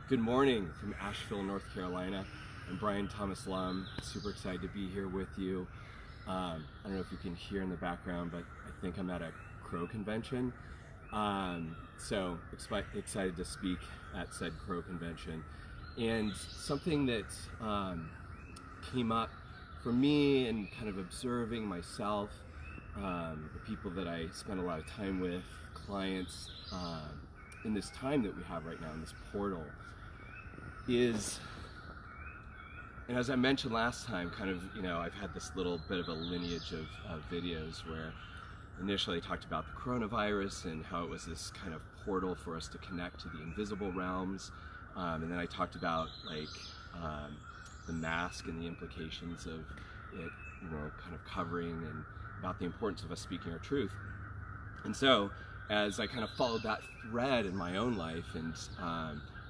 Good morning from Asheville, North Carolina. I'm Brian Thomas Lum. Super excited to be here with you. I don't know if you can hear in the background, but I think I'm at a Crow convention. So excited to speak at said Crow convention. And something that came up for me and kind of observing myself, the people that I spend a lot of time with, clients, in this time that we have right now in this portal is, and as I mentioned last time, kind of, I've had this little bit of a lineage of videos where initially I talked about the coronavirus and how it was this kind of portal for us to connect to the invisible realms. And then I talked about the mask and the implications of it, kind of covering, and about the importance of us speaking our truth. And so as I kind of followed that thread in my own life and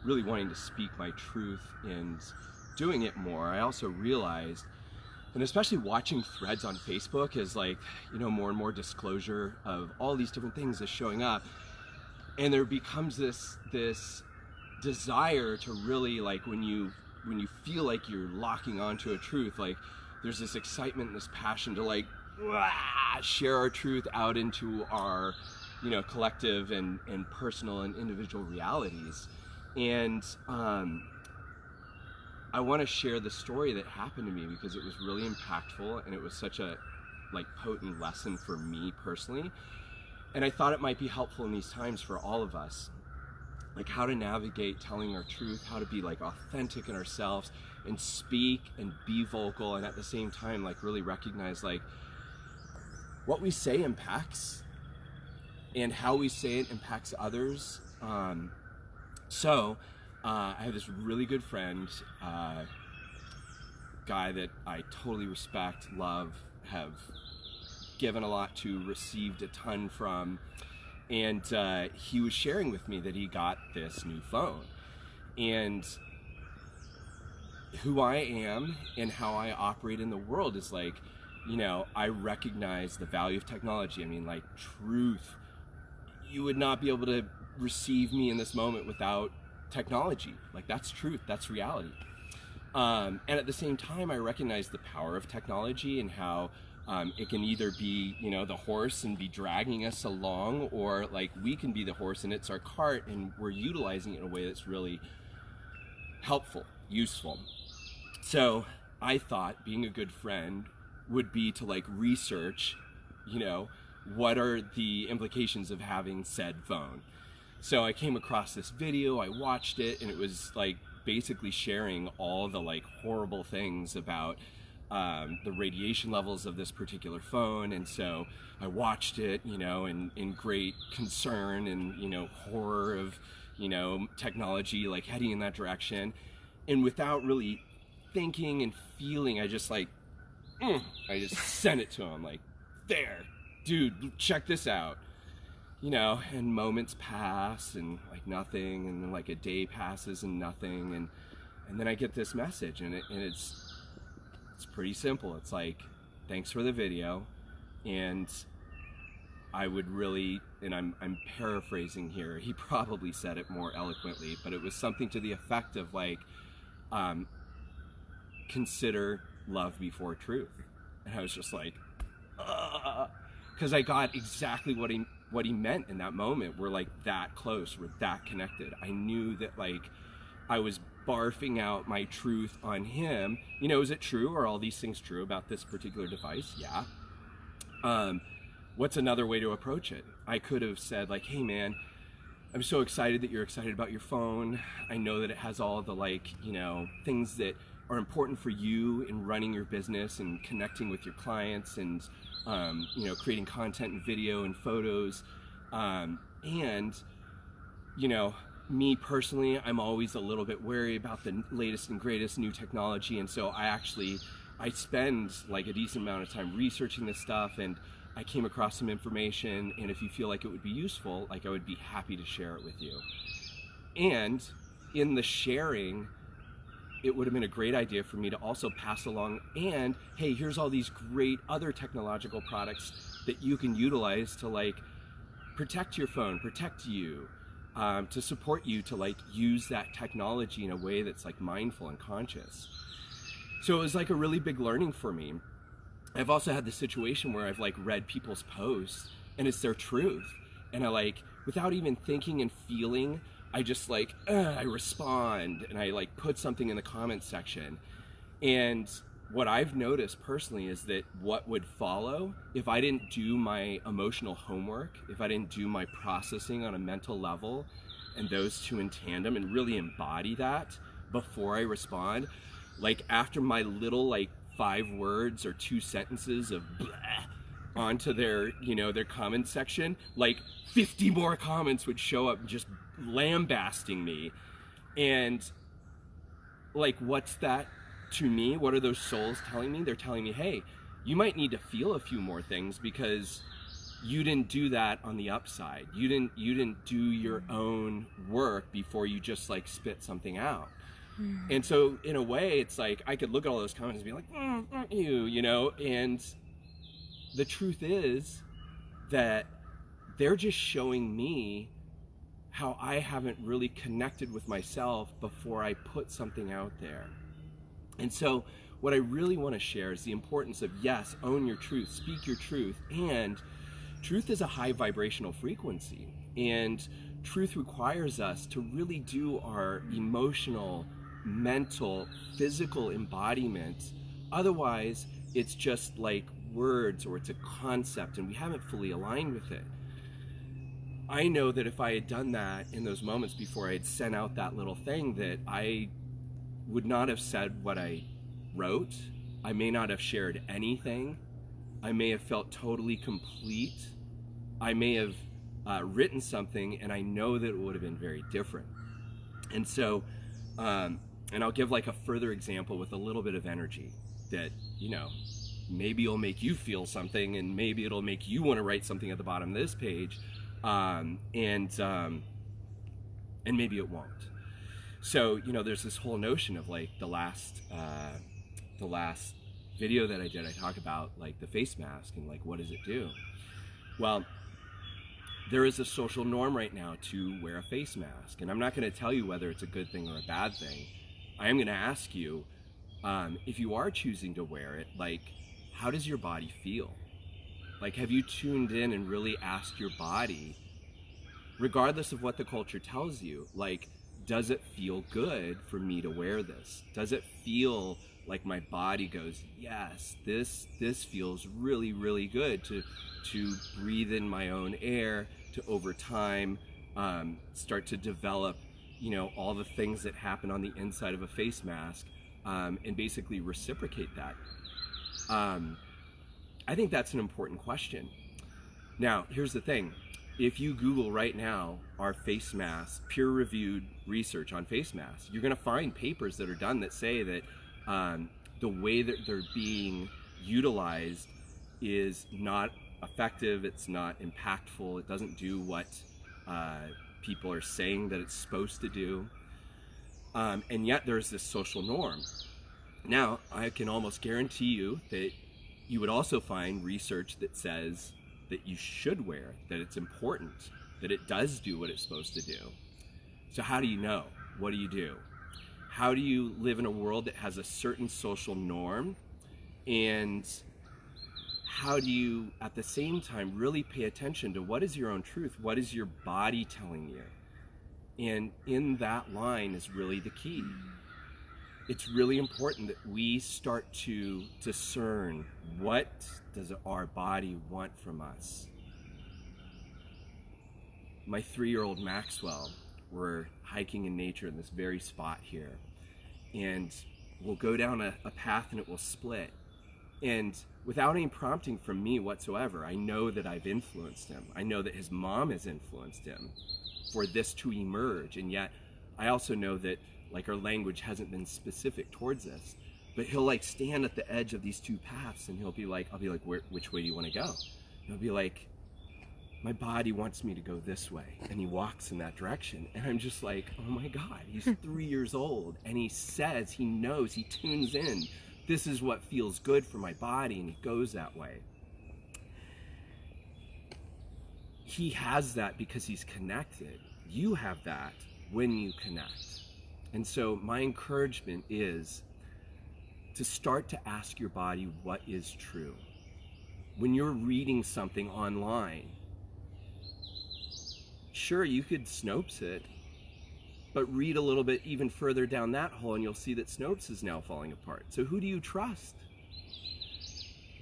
really wanting to speak my truth and doing it more, I also realized, and especially watching threads on Facebook, is more and more disclosure of all these different things is showing up, and there becomes this desire to really, when you feel like you're locking onto a truth, there's this excitement and this passion to share our truth out into our collective and personal and individual realities. And I want to share the story that happened to me because it was really impactful and it was such a potent lesson for me personally. And I thought it might be helpful in these times for all of us, how to navigate telling our truth, how to be authentic in ourselves and speak and be vocal, and at the same time really recognize what we say impacts and how we say it impacts others. So I have this really good friend, guy that I totally respect, love, have given a lot to, received a ton from, and he was sharing with me that he got this new phone. And who I am and how I operate in the world is I recognize the value of technology. I mean, truth. You would not be able to receive me in this moment without technology. That's truth, that's reality. And at the same time, I recognize the power of technology and how it can either be, the horse and be dragging us along, or we can be the horse and it's our cart and we're utilizing it in a way that's really helpful, useful. So I thought being a good friend would be to research, what are the implications of having said phone. So I came across this video, I watched it, and it was basically sharing all the horrible things about the radiation levels of this particular phone. And so I watched it, in great concern and, horror of, technology heading in that direction. And without really thinking and feeling, I just I just sent it to him, there, dude, check this out. And moments pass and nothing, and then a day passes and nothing, and then I get this message, and it's pretty simple. It's thanks for the video, and I would really, and I'm paraphrasing here, he probably said it more eloquently, but it was something to the effect of consider love before truth. And I was just because I got exactly what he meant in that moment. We're that close, we're that connected. I knew that I was barfing out my truth on him. Is it true? Are all these things true about this particular device? Yeah. What's another way to approach it? I could have said hey man, I'm so excited that you're excited about your phone. I know that it has all the things that are important for you in running your business and connecting with your clients and creating content and video and photos. And me personally, I'm always a little bit wary about the latest and greatest new technology, and so I spend a decent amount of time researching this stuff, and I came across some information, and if you feel like it would be useful, I would be happy to share it with you. And in the sharing, it would have been a great idea for me to also pass along, and hey, here's all these great other technological products that you can utilize to protect your phone, protect you, to support you to like use that technology in a way that's like mindful and conscious. So it was like a really big learning for me. I've also had the situation where I've like read people's posts and it's their truth, and I like, without even thinking and feeling, I just like I respond and I like put something in the comments section. And what I've noticed personally is that what would follow if I didn't do my emotional homework, if I didn't do my processing on a mental level, and those two in tandem, and really embody that before I respond, like after my little like 5 words or 2 sentences of blah onto their, you know, their comment section, like 50 more comments would show up just lambasting me. And like, what's that to me? What are those souls telling me? They're telling me, hey, you might need to feel a few more things because you didn't do that on the upside. You didn't do your own work before you just like spit something out. And so in a way, it's like I could look at all those comments and be like, you know, and the truth is that they're just showing me how I haven't really connected with myself before I put something out there. And so what I really want to share is the importance of, yes, own your truth, speak your truth, and truth is a high vibrational frequency, and truth requires us to really do our emotional, mental, physical embodiment. Otherwise, it's just like words, or it's a concept, and we haven't fully aligned with it. I know that if I had done that in those moments before I had sent out that little thing, that I would not have said what I wrote. I may not have shared anything. I may have felt totally complete. I may have written something, and I know that it would have been very different. And so, and I'll give like a further example with a little bit of energy that, you know, maybe it'll make you feel something, and maybe it'll make you want to write something at the bottom of this page, and maybe it won't. So, you know, there's this whole notion of like the last video that I did, I talk about like the face mask and like, what does it do? Well, there is a social norm right now to wear a face mask, and I'm not going to tell you whether it's a good thing or a bad thing. I am going to ask you, if you are choosing to wear it, like, how does your body feel? Like, have you tuned in and really asked your body, regardless of what the culture tells you, like, does it feel good for me to wear this? Does it feel like my body goes, yes, this feels really, really good to breathe in my own air, to over time start to develop, you know, all the things that happen on the inside of a face mask, and basically reciprocate that. I think that's an important question. Now, here's the thing. If you Google right now our face masks, peer-reviewed research on face masks, you're going to find papers that are done that say that the way that they're being utilized is not effective, it's not impactful, it doesn't do what people are saying that it's supposed to do, and yet there's this social norm. Now, I can almost guarantee you that you would also find research that says that you should wear it, that it's important, that it does do what it's supposed to do. So how do you know? What do you do? How do you live in a world that has a certain social norm? And how do you, at the same time, really pay attention to what is your own truth? What is your body telling you? And in that line is really the key. It's really important that we start to discern, what does our body want from us? My 3-year-old Maxwell, we're hiking in nature in this very spot here, and we'll go down a path and it will split. And without any prompting from me whatsoever, I know that I've influenced him. I know that his mom has influenced him for this to emerge. And yet I also know that like our language hasn't been specific towards this, but he'll like stand at the edge of these 2 paths and he'll be like, I'll be like, which way do you want to go? And he'll be like, my body wants me to go this way. And he walks in that direction. And I'm just like, oh my God, he's 3 years old. And he says, he knows, he tunes in. This is what feels good for my body. And he goes that way. He has that because he's connected. You have that when you connect. And so my encouragement is to start to ask your body what is true. When you're reading something online, sure, you could Snopes it, but read a little bit even further down that hole and you'll see that Snopes is now falling apart. So who do you trust?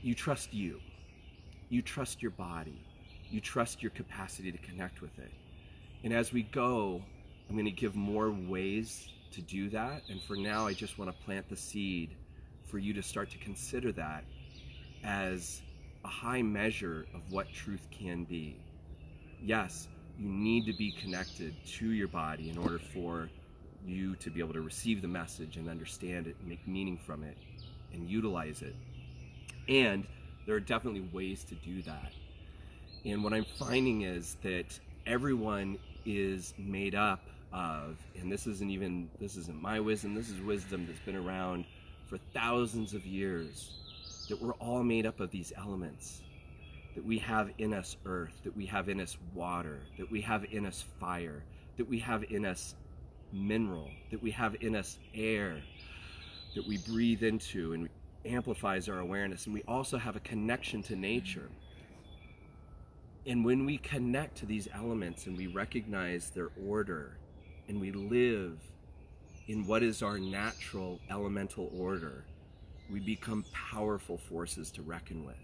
You trust you. You trust your body. You trust your capacity to connect with it. And as we go, I'm going to give more ways to do that. And for now, I just want to plant the seed for you to start to consider that as a high measure of what truth can be. Yes, you need to be connected to your body in order for you to be able to receive the message and understand it and make meaning from it and utilize it. And there are definitely ways to do that. And what I'm finding is that everyone is made up of, and this isn't my wisdom, this is wisdom that's been around for thousands of years, that we're all made up of these elements, that we have in us earth, that we have in us water, that we have in us fire, that we have in us mineral, that we have in us air, that we breathe into and amplifies our awareness. And we also have a connection to nature. And when we connect to these elements and we recognize their order and we live in what is our natural elemental order, we become powerful forces to reckon with.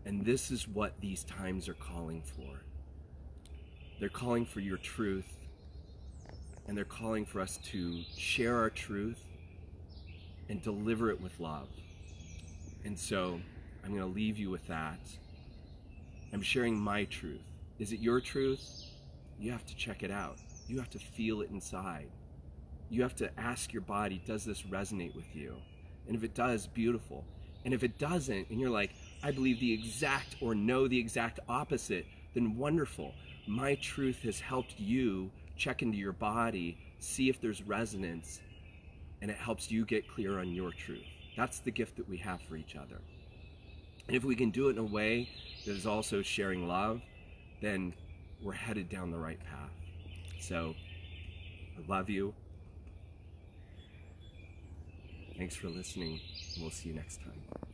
And this is what these times are calling for. They're calling for your truth, and they're calling for us to share our truth and deliver it with love. And so I'm going to leave you with that. I'm sharing my truth. Is it your truth? You have to check it out. You have to feel it inside. You have to ask your body, does this resonate with you? And if it does, beautiful. And if it doesn't, and you're like, I believe the exact or know the exact opposite, then wonderful. My truth has helped you check into your body, see if there's resonance, and it helps you get clear on your truth. That's the gift that we have for each other. And if we can do it in a way that is also sharing love, then we're headed down the right path. So, I love you. Thanks for listening, and we'll see you next time.